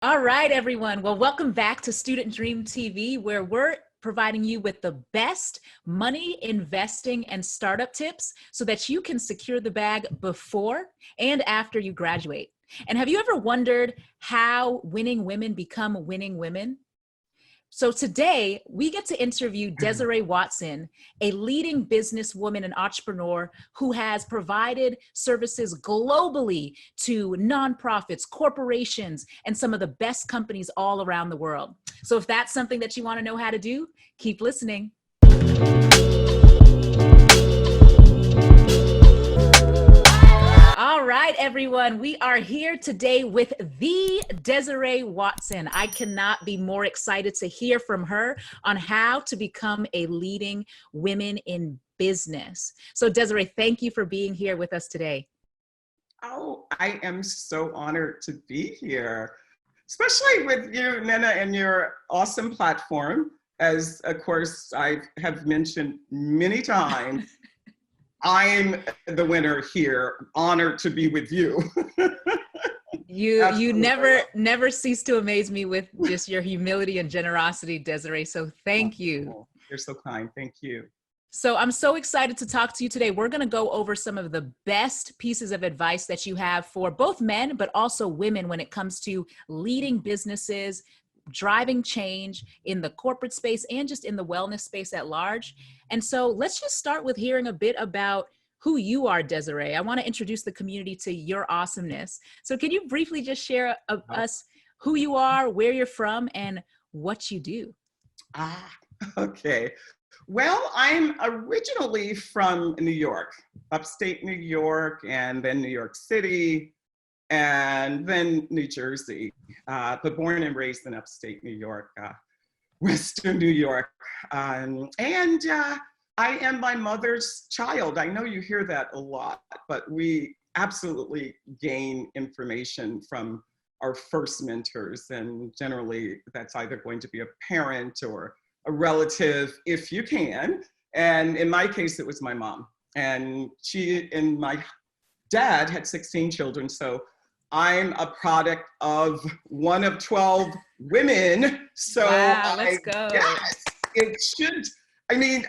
All right, everyone. Well, welcome back to Student Dream TV, where we're providing you with the best money, investing, and startup tips so that you can secure the bag before and after you graduate. And have you ever wondered how winning women become winning women? So today we get to interview Desiree Watson, a leading businesswoman and entrepreneur who has provided services globally to nonprofits, corporations, and some of the best companies all around the world. So if that's something that you want to know how to do, keep listening. All right, everyone. We are here today with the Desiree Watson. I cannot be more excited to hear from her on how to become a leading women in business. So Desiree, thank you for being here with us today. Oh, I am so honored to be here, especially with you, Nina, and your awesome platform. As of course I have mentioned many times, I'm the winner here. Honored to be with you. You never cease to amaze me with just your humility and generosity, Desiree. So thank you. Oh, you're so kind. Thank you. So I'm so excited to talk to you today. We're going to go over some of the best pieces of advice that you have for both men, but also women when it comes to leading businesses, driving change in the corporate space and just in the wellness space at large. And so let's just start with hearing a bit about who you are, Desiree. I want to introduce the community to your awesomeness. So can you briefly just share us who you are, where you're from, and what you do? Okay. Well, I'm originally from New York, upstate New York, and then New York City, and then New Jersey, but born and raised in upstate New York, Western New York. And I am my mother's child. I know you hear that a lot, but we absolutely gain information from our first mentors. And generally, that's either going to be a parent or a relative, if you can. And in my case, it was my mom. And she and my dad had 16 children. So I'm a product of one of 12 women. So wow, let's go. Yes, it should, I mean,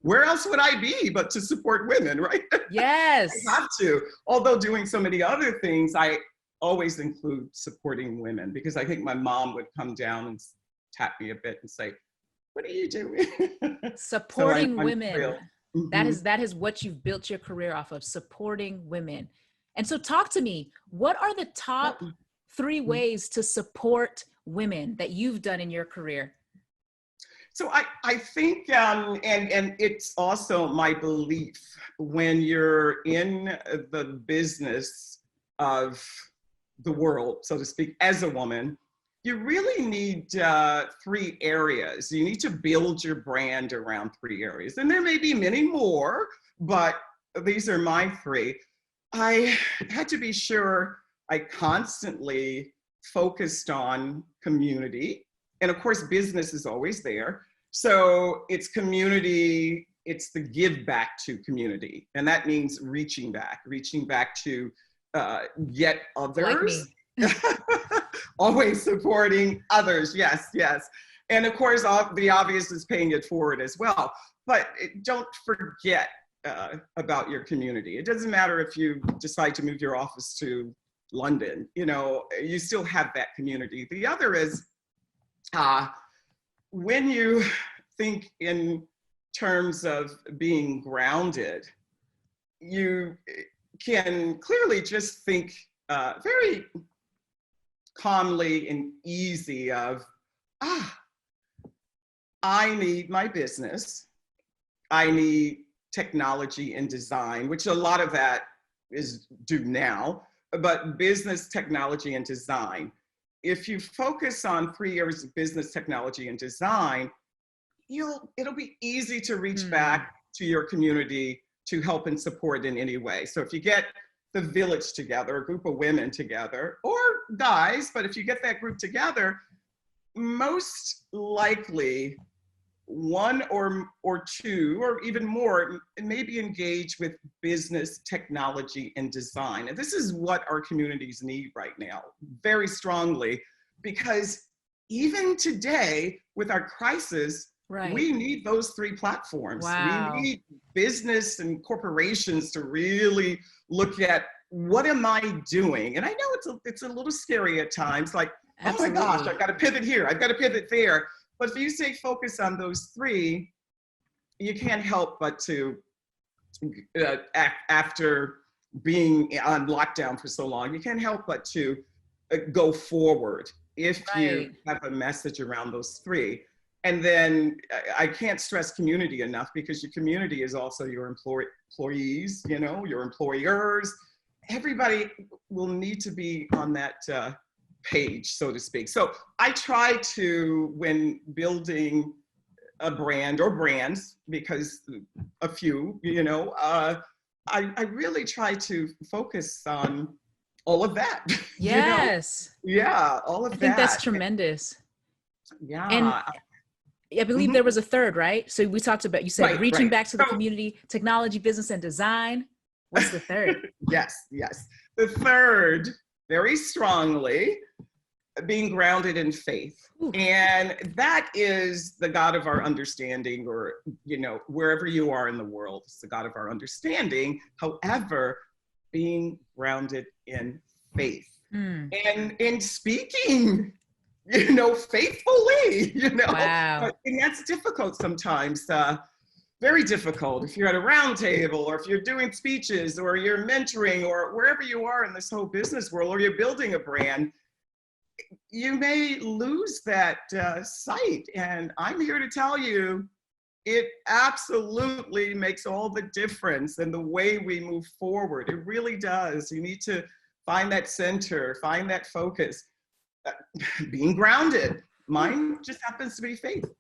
where else would I be but to support women, right? Yes. I have to. Although doing so many other things, I always include supporting women because I think my mom would come down and tap me a bit and say, what are you doing? Supporting women. Mm-hmm. That is what you've built your career off of, supporting women. And so talk to me, what are the top 3 ways to support women that you've done in your career? So I think, and it's also my belief, when you're in the business of the world, so to speak, as a woman, you really need 3 areas. You need to build your brand around 3 areas. And there may be many more, but these are my 3. I had to be sure I constantly focused on community. And of course, business is always there. So it's community, it's the give back to community. And that means reaching back to yet others. Like always supporting others, yes. And of course, the obvious is paying it forward as well. But don't forget about your community. It doesn't matter if you decide to move your office to London, you still have that community. The other is when you think in terms of being grounded, you can clearly just think very calmly and easy of, I need my business. I need technology and design, which a lot of that is due now, but business, technology, and design. If you focus on 3 areas of business, technology, and design, it'll be easy to reach back to your community to help and support in any way. So if you get the village together, a group of women together, or guys, but if you get that group together, most likely 1 or 2 or even more maybe engage with business, technology, and design. And this is what our communities need right now, very strongly, because even today with our crisis, Right. we need those three platforms. Wow. We need business and corporations to really look at, what am I doing? And I know it's a little scary at times, like, Absolutely. oh my gosh, I've got to pivot here, I've got to pivot there. But if you stay focused on those three, you can't help but to, after being on lockdown for so long, you can't help but to go forward if you have a message around those three. And then I can't stress community enough, because your community is also your employees, you know, your employers. Everybody will need to be on that page, so to speak. So I try to, when building a brand or brands, because a few, you know, I really try to focus on all of that. Yes. You know? Yeah, all of that. I think that's tremendous. Yeah. And I believe there was a third, right? So we talked about, you said reaching back to the community, technology, business, and design. What's the third? Yes. The third, very strongly, being grounded in faith. Ooh. And that is the God of our understanding, or, you know, wherever you are in the world, it's the God of our understanding. However, being grounded in faith and in speaking, you know, faithfully, you know. Wow. And that's difficult sometimes, very difficult. If you're at a round table, or if you're doing speeches, or you're mentoring, or wherever you are in this whole business world, or you're building a brand, you may lose that sight. And I'm here to tell you, it absolutely makes all the difference in the way we move forward. It really does. You need to find that center, find that focus. Being grounded. Mine just happens to be faith.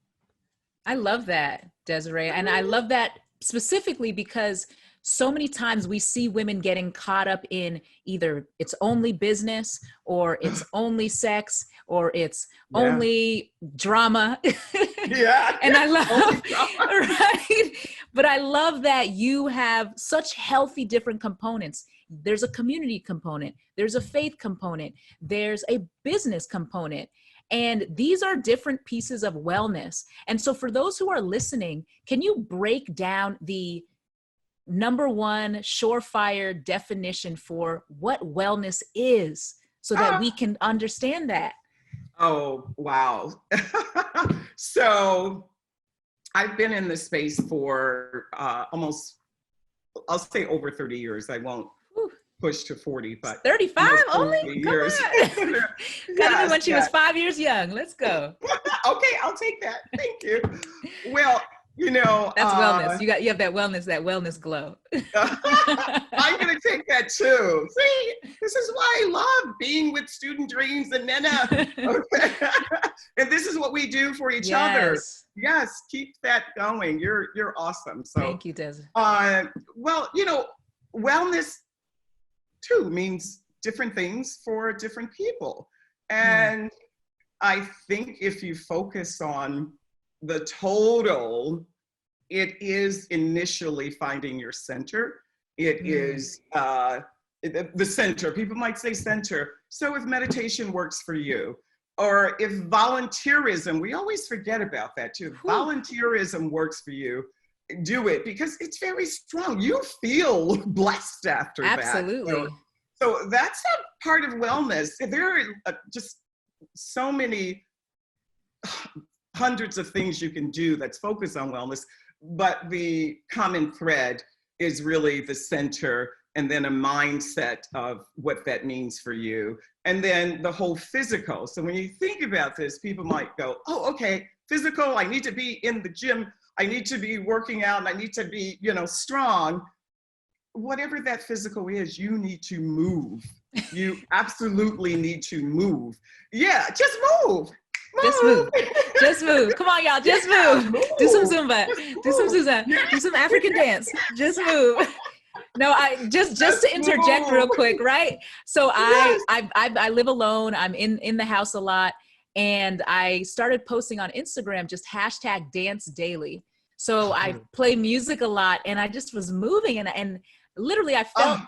I love that, Desiree. And I love that specifically because so many times we see women getting caught up in either it's only business, or it's only sex, or it's only drama. Yeah. And I love, right? But I love that you have such healthy different components. There's a community component, there's a faith component, there's a business component. And these are different pieces of wellness. And so for those who are listening, can you break down the number one surefire definition for what wellness is, so that we can understand that? Oh, wow. So I've been in this space for almost, I'll say over 30 years. I won't push to 40, but 35 only? Years. Come on. Got when she was 5 years young. Let's go. Okay, I'll take that. Thank you. Well, you know, that's wellness. You have that wellness glow. I'm gonna take that too. See, this is why I love being with Student Dreams and Nena. Okay. And this is what we do for each other. Yes, keep that going. You're awesome. So thank you, Des. Well, you know, wellness too means different things for different people. And I think if you focus on the total, it is initially finding your center. It is the center. People might say center. So if meditation works for you, or if volunteerism, we always forget about that too. Volunteerism works for you, do it, because it's very strong. You feel blessed after that. Absolutely. So that's a part of wellness. There are just so many hundreds of things you can do that's focused on wellness, but the common thread is really the center, and then a mindset of what that means for you. And then the whole physical. So when you think about this, people might go, oh, okay, physical, I need to be in the gym, I need to be working out, and I need to be, you know, strong. Whatever that physical is, you need to move. You absolutely need to move. Yeah, just move. Just move. Just move. Come on, y'all. Just move. Do some Zumba. Do some Zumba. Do some African dance. Just move. No, I just to interject real quick, right? So I live alone. I'm in the house a lot, and I started posting on Instagram just hashtag dance daily. So I play music a lot, and I just was moving, and literally I felt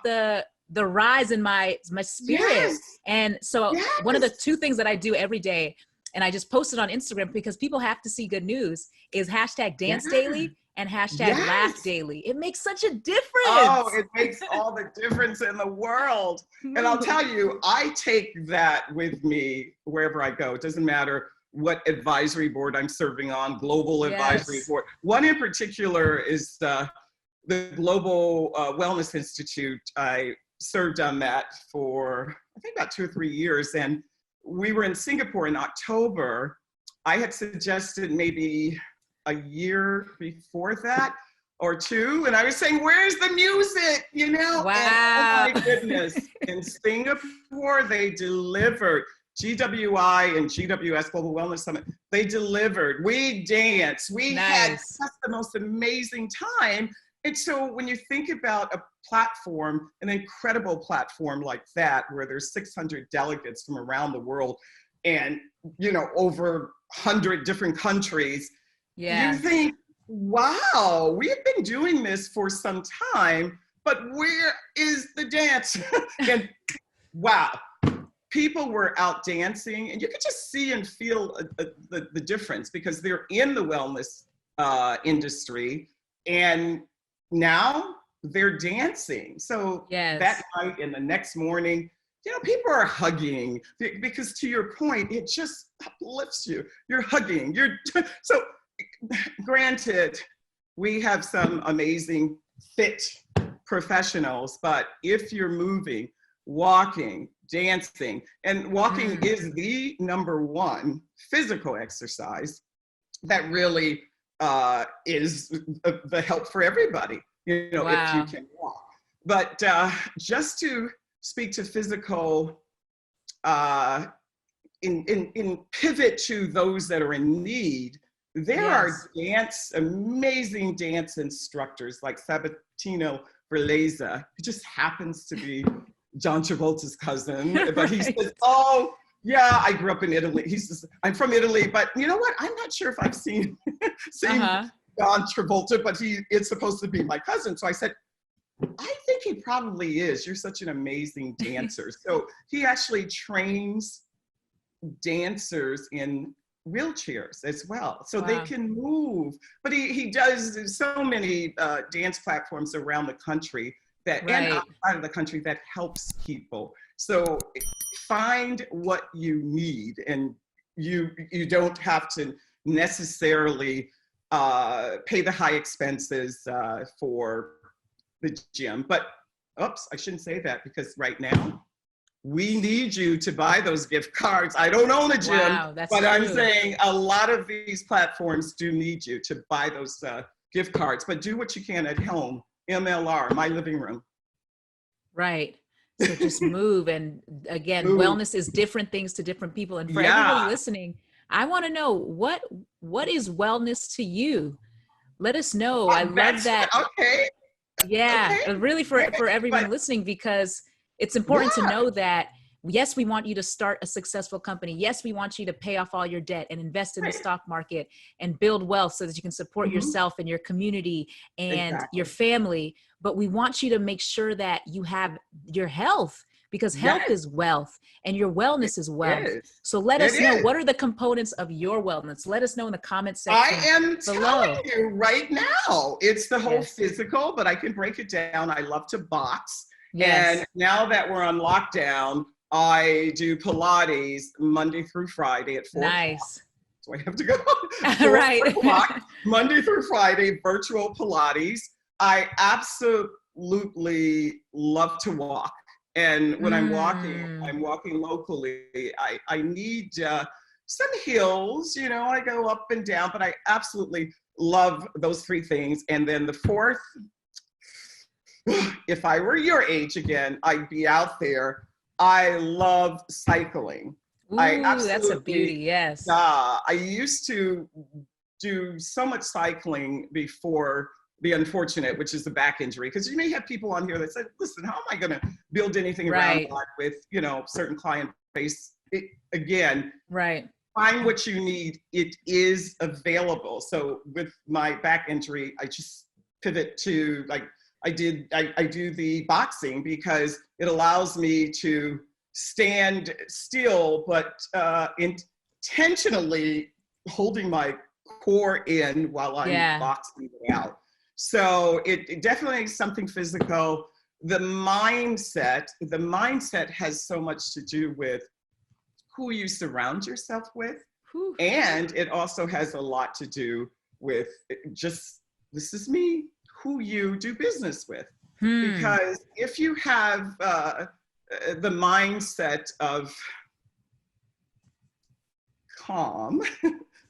the rise in my spirit. Yes. And so one of the Yes. two things that I do every day, and I just posted on Instagram because people have to see good news, is hashtag Yeah. dance daily and hashtag laugh Yes. daily. It makes such a Oh, difference. it makes all the difference in the world. And I'll tell you, I take that with me wherever I go. It doesn't matter what advisory board I'm serving on, global advisory Yes. board. One in particular is the Global Wellness Institute. I served on that for, I think, about 2 or 3 years. And we were in Singapore in October. I had suggested maybe a year before that or two, and I was saying, where's the music, you know? Wow. And oh my goodness, in Singapore, they delivered. GWI and GWS Global Wellness Summit, they delivered. We danced. We had Nice. just the most amazing time. And so when you think about a platform, an incredible platform like that, where there's 600 delegates from around the world and, you know, over 100 different countries, Yeah. you think, wow, we've been doing this for some time, but where is the dance? And wow, people were out dancing, and you could just see and feel the difference because they're in the wellness industry, and now they're dancing. So Yes. that night and the next morning, you know, people are hugging because, to your point, it just uplifts you. You're hugging. So granted, we have some amazing fit professionals, but if you're moving, walking, dancing, and walking is the #1 physical exercise that really is the help for everybody, you know, if you can walk. But just to speak to physical, in pivot to those that are in need, there are amazing dance instructors like Sabatino Verleza, who just happens to be John Travolta's cousin, but he says, oh, yeah, I grew up in Italy. He says, I'm from Italy, but you know what? I'm not sure if I've seen John Travolta, but it's supposed to be my cousin. So I said, I think he probably is. You're such an amazing dancer. So he actually trains dancers in wheelchairs as well, so they can move. But he does so many dance platforms around the country that and outside of the country that helps people. So find what you need, and you don't have to necessarily pay the high expenses for the gym. But oops, I shouldn't say that, because right now we need you to buy those gift cards. I don't own a gym, but true. I'm saying a lot of these platforms do need you to buy those gift cards, but do what you can at home. MLR, my living room. Right. So just move. And again, wellness is different things to different people. And for everybody listening, I want to know what is wellness to you? Let us know. I love that. Okay. Yeah, really for everyone listening, because it's important to know that, yes, we want you to start a successful company. Yes, we want you to pay off all your debt and invest in the stock market and build wealth so that you can support yourself and your community and your family. But we want you to make sure that you have your health, because health is wealth and your wellness is wealth. So let us know, what are the components of your wellness? Let us know in the comment section. I am telling you right now, it's the whole physical, but I can break it down. I love to box. And now that we're on lockdown, I do Pilates Monday through Friday at 4 o'clock. So I have to go. 4 o'clock, Monday through Friday, virtual Pilates. I absolutely love to walk. And when I'm walking locally, I need some hills, you know, I go up and down, but I absolutely love those 3 things. And then the 4th, if I were your age again, I'd be out there. I love cycling. Ooh, that's a beauty, yes. I used to do so much cycling before the unfortunate, which is the back injury. Because you may have people on here that said, listen, how am I going to build anything around that with, you know, certain client base? Find what you need. It is available. So with my back injury, I just pivot to, like, I do the boxing because it allows me to stand still, but intentionally holding my core in while I'm boxing it out. So it definitely is something physical. The mindset has so much to do with who you surround yourself with. Whew. And it also has a lot to do with just, this is me, who you do business with. Because if you have the mindset of calm,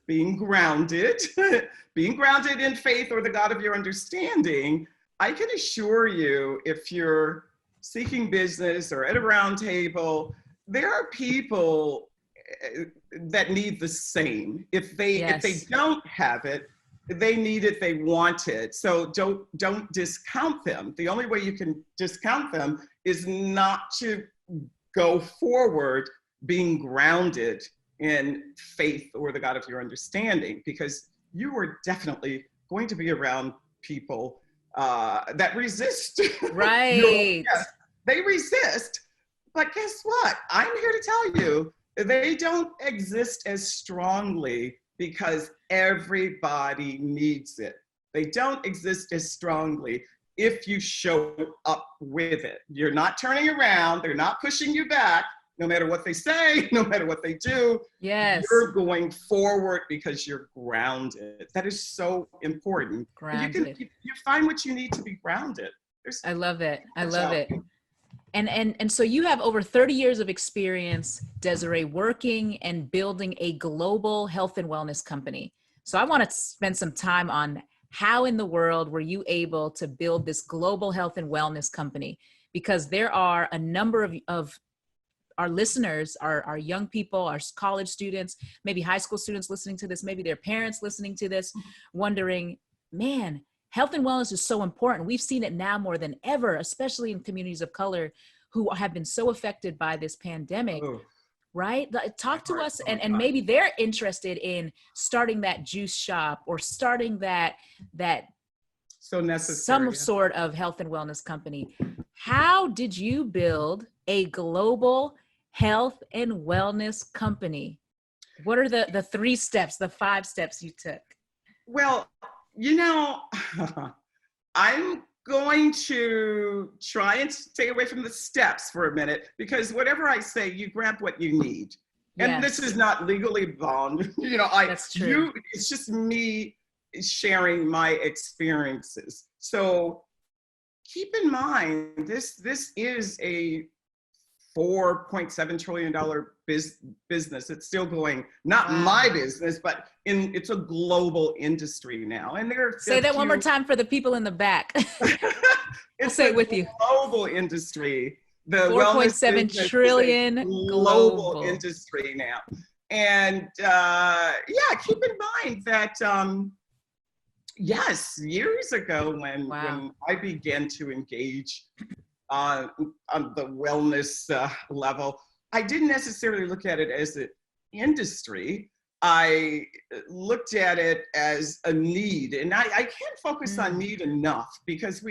being grounded in faith or the God of your understanding, I can assure you, if you're seeking business or at a round table, there are people that need the same. If they don't have it, they need it, they want it. So don't discount them. The only way you can discount them is not to go forward being grounded in faith or the God of your understanding, because you are definitely going to be around people that resist. Right. They resist, but guess what? I'm here to tell you, they don't exist as strongly because everybody needs it. They don't exist as strongly if you show up with it. You're not turning around, they're not pushing you back. No matter what they say, no matter what they do, you're going forward because you're grounded. That is so important. Grounded. You find what you need to be grounded. I love it. I love it. And so you have over 30 years of experience, Desiree, working and building a global health and wellness company. So I want to spend some time on how in the world were you able to build this global health and wellness company? Because there are a number of our listeners, our young people, our college students, maybe high school students listening to this, maybe their parents listening to this, wondering, man, health and wellness is so important. We've seen it now more than ever, especially in communities of color who have been so affected by this pandemic, right? Talk to us, and maybe they're interested in starting that juice shop or starting that so necessary, some sort of health and wellness company. How did you build a global health and wellness company? What are the 3 steps, the 5 steps you took? Well, I'm going to try and stay away from the steps for a minute, because whatever I say, you grab what you need. And this is not legally bound. That's true. It's just me sharing my experiences. So keep in mind, this is a $4.7 trillion business. It's still going, not my business, but it's a global industry now. And say that one more time for the people in the back. I'll say it with you. Global industry. The 4.7 trillion global industry now. And keep in mind that years ago when I began to engage on the wellness level, I didn't necessarily look at it as an industry. I looked at it as a need, and I can't focus on need enough, because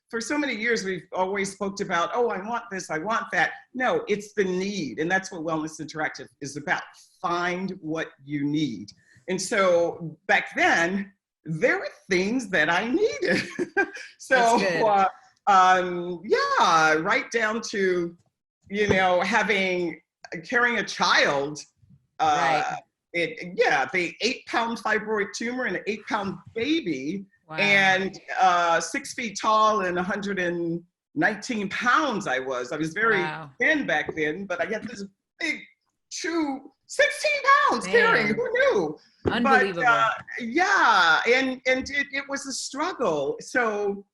for so many years we've always spoke about, oh, I want this, I want that. No, it's the need, and that's what Wellness Interactive is about. Find what you need. And so back then, there were things that I needed. So right down to, carrying a child, the 8-pound fibroid tumor and an 8-pound baby, and 6 feet tall and 119 pounds I was. I was very thin back then, but I had this big 16 pounds carrying, who knew? Unbelievable. But and it was a struggle. So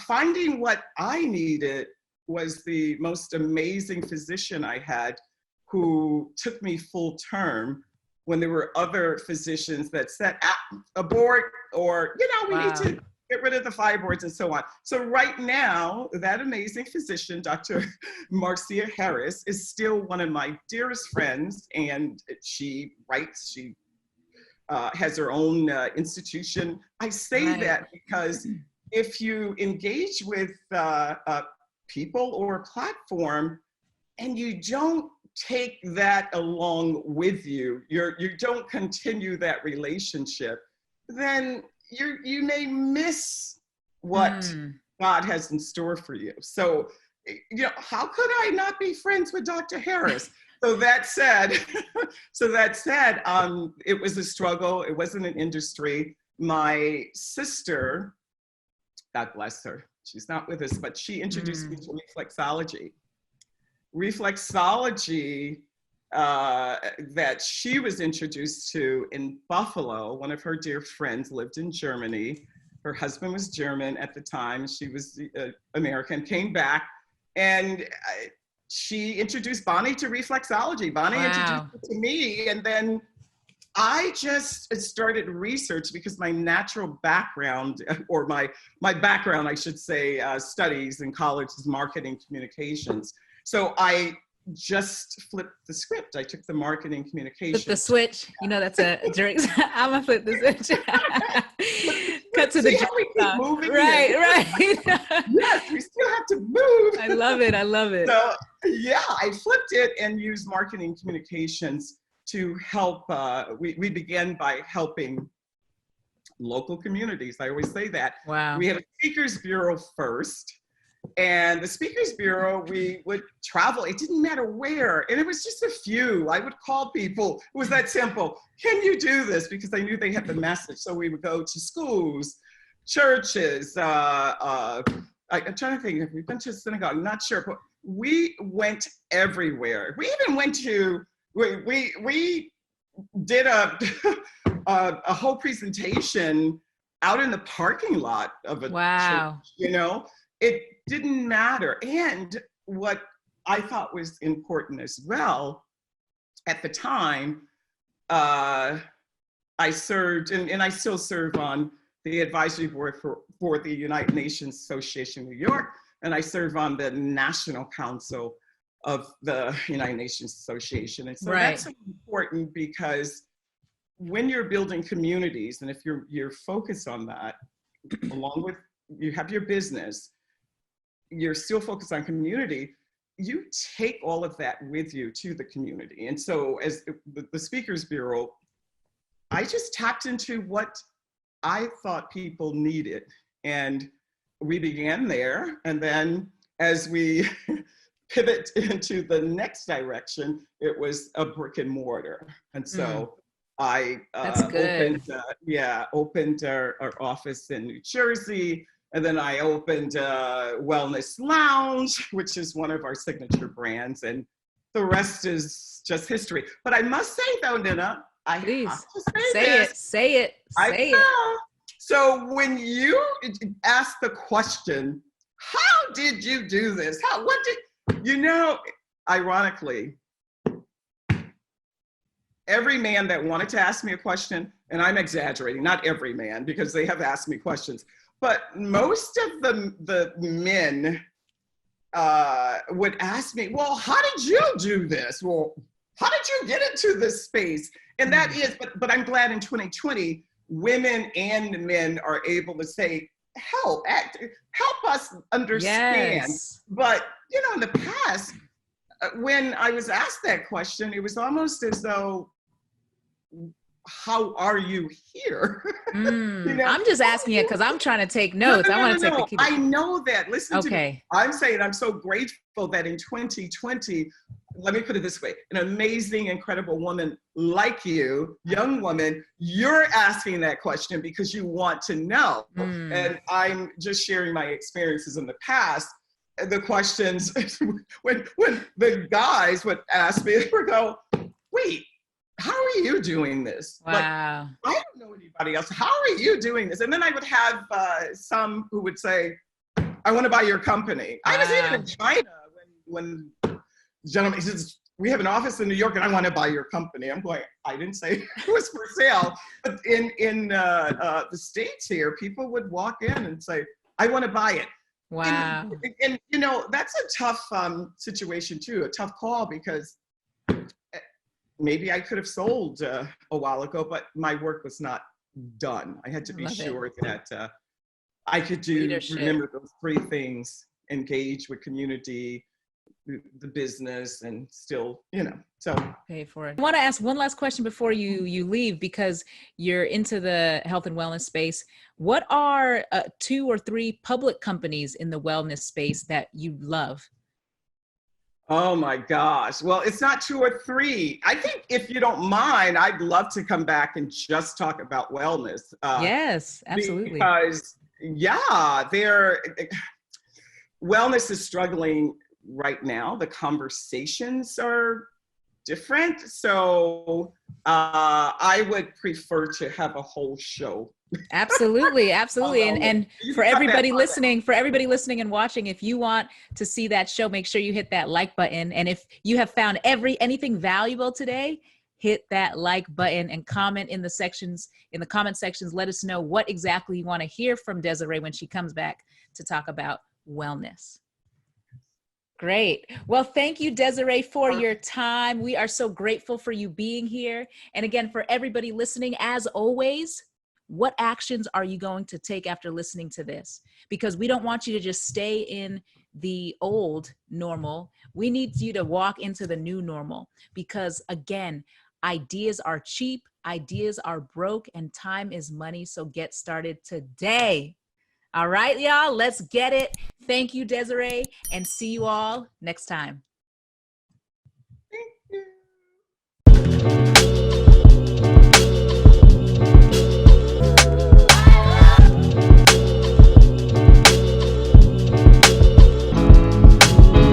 finding what I needed was the most amazing physician I had, who took me full term when there were other physicians that said, abort, or, we need to get rid of the fibroids and so on. So right now, that amazing physician, Dr. Marcia Harris, is still one of my dearest friends, and she writes, she has her own institution. I say that because if you engage with people or a platform and you don't take that along with you, you don't continue that relationship, then you may miss what God has in store for you. So, how could I not be friends with Dr. Harris? So that said, it was a struggle. It wasn't an industry. My sister, God bless her, she's not with us, but she introduced me to reflexology. Reflexology that she was introduced to in Buffalo. One of her dear friends lived in Germany. Her husband was German at the time. She was American, came back, and she introduced Bonnie to reflexology. Bonnie introduced it to me, and then I just started research because my natural background, or my background, I should say, studies in college is marketing communications. So I just flipped the script. I took the marketing communications. Flip the switch. That's a jerk. I'm gonna flip the switch. Cut to the keep moving. Right. Yes, we still have to move. I love it. So yeah, I flipped it and used marketing communications to help. We began by helping local communities. I always say that. Wow. We had a speakers bureau first. And the Speakers Bureau, we would travel. It didn't matter where. And it was just a few. I would call people. It was that simple. Can you do this? Because I knew they had the message. So we would go to schools, churches. I'm trying to think if we've been to synagogue. I'm not sure. But we went everywhere. We even went to, we did a whole presentation out in the parking lot of a church, It didn't matter. And what I thought was important as well, at the time, I served, and I still serve on the advisory board for the United Nations Association New York, and I serve on the National Council of the United Nations Association. And so that's important because when you're building communities, and if you're focused on that, along with you have your business, you're still focused on community, you take all of that with you to the community. And so as the Speakers Bureau, I just tapped into what I thought people needed. And we began there. And then as we pivot into the next direction, it was a brick and mortar. And so I opened our office in New Jersey. And then I opened Wellness Lounge, which is one of our signature brands. And the rest is just history. But I must say though, Nina, I have to say it. So when you ask the question, how did you do this? Ironically, every man that wanted to ask me a question, and I'm exaggerating, not every man, because they have asked me questions, but most of the men would ask me, well, how did you do this? Well, how did you get into this space? And that is, but I'm glad in 2020, women and men are able to say, help us understand. Yes. But, in the past, when I was asked that question, it was almost as though, how are you here? I'm just asking it because I'm trying to take notes. I want to take the key. I know that. Listen to me. I'm saying I'm so grateful that in 2020, let me put it this way, an amazing, incredible woman like you, young woman, you're asking that question because you want to know. And I'm just sharing my experiences in the past. The questions, when the guys would ask me, they would go, wait, how are you doing this? Wow. Like, I don't know anybody else. How are you doing this? And then I would have some who would say, I want to buy your company. Wow. I was even in China when the gentleman says, we have an office in New York and I want to buy your company. I'm going, I didn't say it was for sale. But in the States here, people would walk in and say, I want to buy it. Wow. And that's a tough situation too, a tough call, because maybe I could have sold a while ago, but my work was not done. I had to be sure that I could Leadership. remember those three things: engage with community, the business, and still, so. Pay for it. I want to ask one last question before you leave, because you're into the health and wellness space. What are 2 or 3 public companies in the wellness space that you love? Oh my gosh. Well, it's not 2 or 3. I think, if you don't mind, I'd love to come back and just talk about wellness. Yes, absolutely. Because, yeah, wellness is struggling right now. The conversations are different. So I would prefer to have a whole show. Absolutely. Absolutely. And You for got that everybody part. listening and watching, if you want to see that show, make sure you hit that like button. And if you have found anything valuable today, hit that like button and comment in the comment sections. Let us know what exactly you want to hear from Desiree when she comes back to talk about wellness. Great. Well, thank you, Desiree, for your time. We are so grateful for you being here. And again, for everybody listening, as always, what actions are you going to take after listening to this? Because we don't want you to just stay in the old normal. We need you to walk into the new normal, because again, ideas are cheap, ideas are broke, and time is money. So get started today. All right, y'all, let's get it. Thank you, Desiree, and see you all next time.